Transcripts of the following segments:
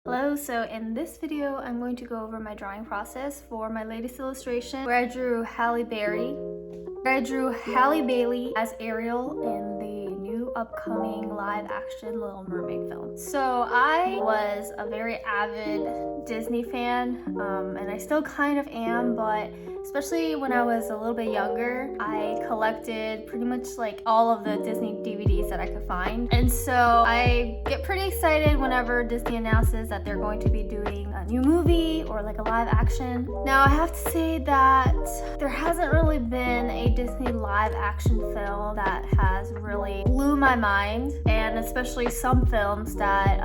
Hello, so in this video, I'm going to go over my drawing process for my latest illustration where I drew Halle Bailey. As Ariel in the new upcoming live action Little Mermaid film. So I was a very avid Disney fan, and I still kind of am, but especially when I was a little bit younger, I collected pretty much like all of the Disney DVDs that I could find. And so I get pretty excited whenever Disney announces that they're going to be doing a new movie or like a live action. Now I have to say that there hasn't really been a Disney live action film that has really blew my mind, and especially some films that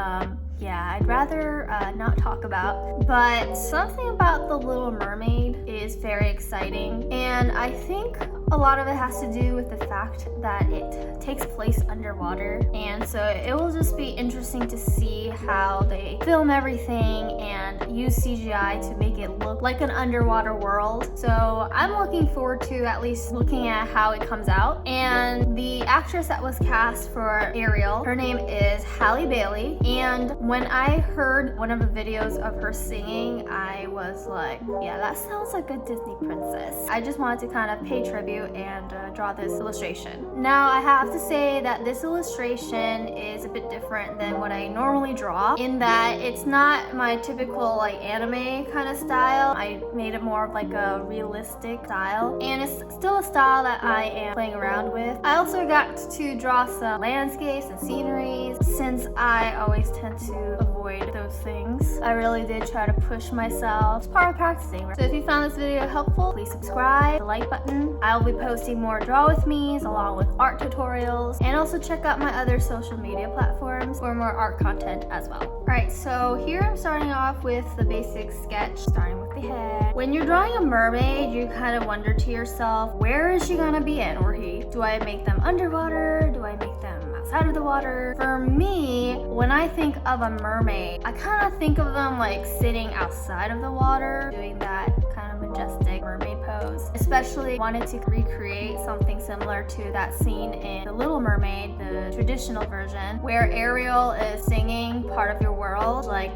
I'd rather not talk about. But something about The Little Mermaid is very exciting, and I think a lot of it has to do with the fact that it takes place underwater, and so it will just be interesting to see how they film everything and use CGI to make it look like an underwater world. So I'm looking forward to at least looking at how it comes out. And the actress that was cast for Ariel, her name is Halle Bailey, and when I heard one of the videos of her singing, I was like, yeah, that sounds like a Disney princess. I just wanted to kind of pay tribute and draw this illustration. Now I have to say that this illustration is a bit different than what I normally draw, in that it's not my typical like anime kind of style. I made it more of like a realistic style, and it's still a style that I am playing around with. I also got to draw some landscapes and sceneries, since I always tend to avoid those things. I really did try to push myself. It's part of practicing. So if you found this video helpful, please subscribe, the like button. I'll be posting more draw with me's along with art tutorials, and also check out my other social media platforms for more art content as well. Alright, so here I'm starting off with the basic sketch, starting with the head. When you're drawing a mermaid, you kind of wonder to yourself, where is she gonna be in, or he? Do I make them underwater? Do I make them outside of the water? For me, when I think of a mermaid, I kind of think of them like sitting outside of the water, doing that kind of majestic mermaid pose. Especially wanted to recreate something similar to that scene in The Little Mermaid, the traditional version, where Ariel is singing Part of Your World, like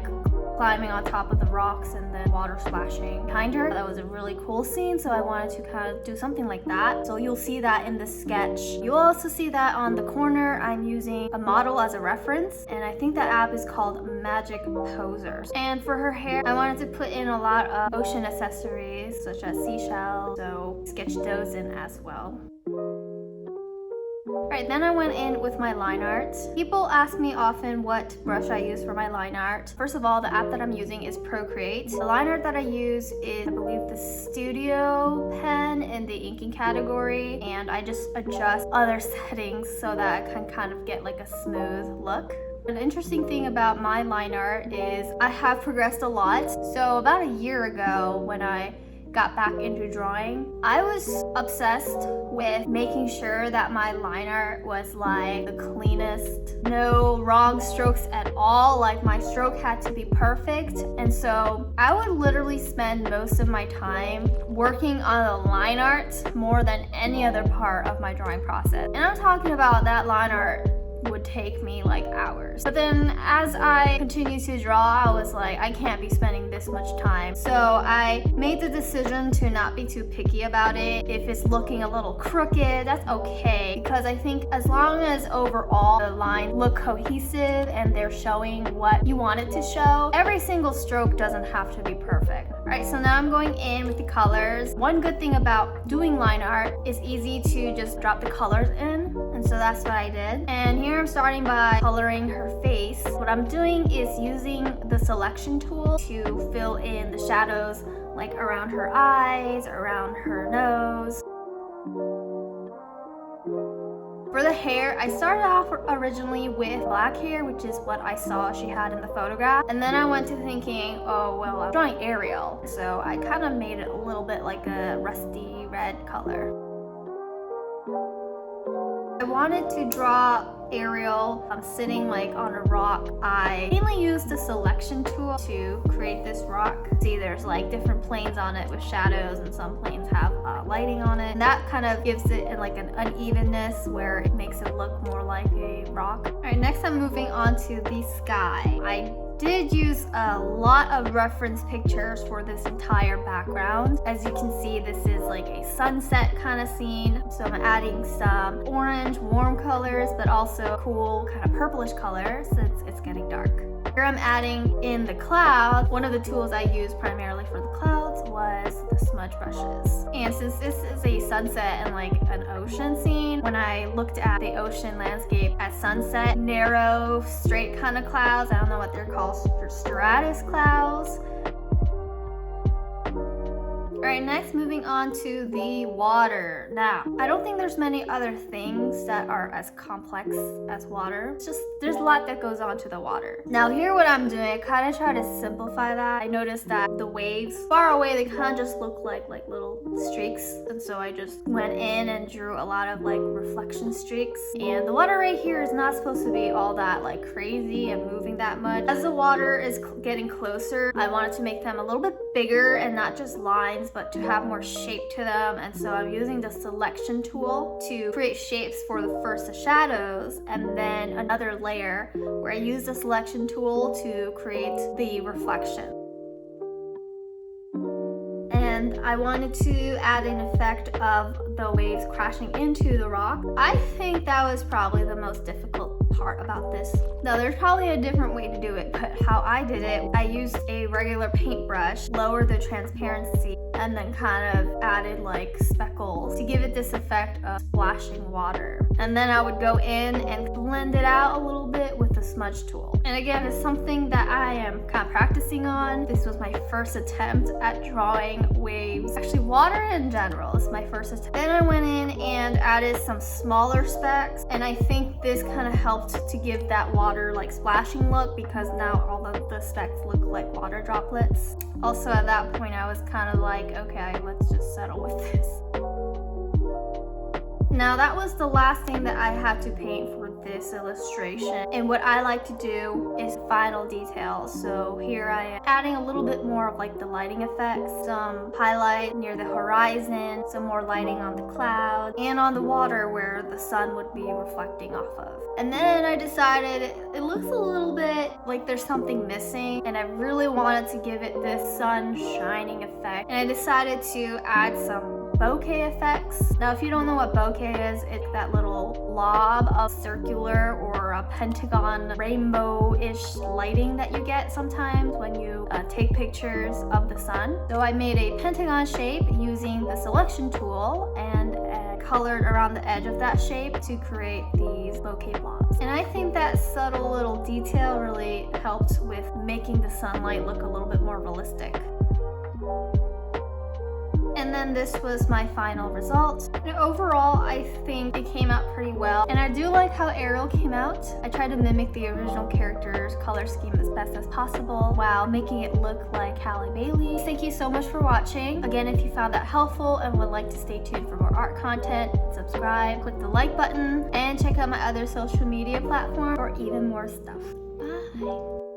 climbing on top of the rocks and then water splashing behind her. That was a really cool scene, so I wanted to kind of do something like that. So you'll see that in the sketch. You'll also see that on the corner. I'm using a model as a reference, and I think that app is called Magic Posers. And for her hair, I wanted to put in a lot of ocean accessories such as seashells, so sketched those in as well. Alright, then I went in with my line art. People ask me often what brush I use for my line art. First of all, the app that I'm using is Procreate. The line art that I use is, I believe, the Studio pen in the inking category, and I just adjust other settings so that I can kind of get like a smooth look. An interesting thing about my line art is I have progressed a lot. So about a year ago, when I got back into drawing, I was obsessed with making sure that my line art was like the cleanest, no wrong strokes at all. Like my stroke had to be perfect, and so I would literally spend most of my time working on the line art more than any other part of my drawing process. And I'm talking about that line art would take me like hours. But then as I continued to draw, I was like, I can't be spending this much time. So I made the decision to not be too picky about it. If it's looking a little crooked, that's okay, because I think as long as overall the lines look cohesive and they're showing what you want it to show, every single stroke doesn't have to be perfect. Alright, so now I'm going in with the colors. One good thing about doing line art is easy to just drop the colors in, and so that's what I did. And here I'm starting by coloring her face. What I'm doing is using the selection tool to fill in the shadows like around her eyes, around her nose. For the hair, I started off originally with black hair, which is what I saw she had in the photograph. And then I went to thinking, oh, well, I'm drawing Ariel. So I kind of made it a little bit like a rusty red color. I wanted to draw Ariel sitting like on a rock. I mainly used the selection tool to create this rock. See, there's like different planes on it with shadows, and some planes have lighting on it. And that kind of gives it like an unevenness where it makes it look more like a rock. All right, next I'm moving on to the sky. I did use a lot of reference pictures for this entire background. As you can see, this is like a sunset kind of scene. So I'm adding some orange, warm colors, but also cool kind of purplish colors since it's getting dark. Here I'm adding in the clouds. One of the tools I used primarily for the clouds was the smudge brushes. And since this is a sunset and like an ocean scene, when I looked at the ocean landscape at sunset, narrow, straight kind of clouds, I don't know what they're called, stratus clouds. Alright, next moving on to the water. Now, I don't think there's many other things that are as complex as water. It's just, there's a lot that goes on to the water. Now here what I'm doing, I kind of try to simplify that. I noticed that the waves far away, they kind of just look like little streaks. And so I just went in and drew a lot of like reflection streaks. And the water right here is not supposed to be all that like crazy and moving that much. As the water is getting closer, I wanted to make them a little bit bigger and not just lines, but to have more shape to them. And so I'm using the selection tool to create shapes for the first shadows, and then another layer where I use the selection tool to create the reflection. And I wanted to add an effect of the waves crashing into the rock. I think that was probably the most difficult part about this. Now there's probably a different way to do it, but how I did it, I used a regular paintbrush, lowered the transparency, and then kind of added like speckles to give it this effect of splashing water. And then I would go in and blend it out a little bit with the smudge tool. And again, it's something that I am kind of practicing on. This was my first attempt at drawing waves. Actually, water in general is my first attempt. Then I went in and added some smaller specks, and I think this kind of helped to give that water like splashing look, because now all of the specks look like water droplets. Also at that point I was kind of like, okay, let's just settle with this. Now that was the last thing that I had to paint for this illustration, and what I like to do is final details. So here I am adding a little bit more of like the lighting effects, some highlight near the horizon, some more lighting on the cloud and on the water where the sun would be reflecting off of. And then I decided it looks a little bit like there's something missing, and I really wanted to give it this sun shining effect, and I decided to add some bokeh effects. Now if you don't know what bokeh is, it's that little blob of circular or a pentagon rainbow-ish lighting that you get sometimes when you take pictures of the sun. So I made a pentagon shape using the selection tool and colored around the edge of that shape to create these bokeh blobs. And I think that subtle little detail really helped with making the sunlight look a little bit more realistic. And then this was my final result. And overall, I think it came out pretty well. And I do like how Ariel came out. I tried to mimic the original character's color scheme as best as possible while making it look like Halle Bailey. Thank you so much for watching. Again, if you found that helpful and would like to stay tuned for more art content, subscribe, click the like button, and check out my other social media platform for even more stuff. Bye!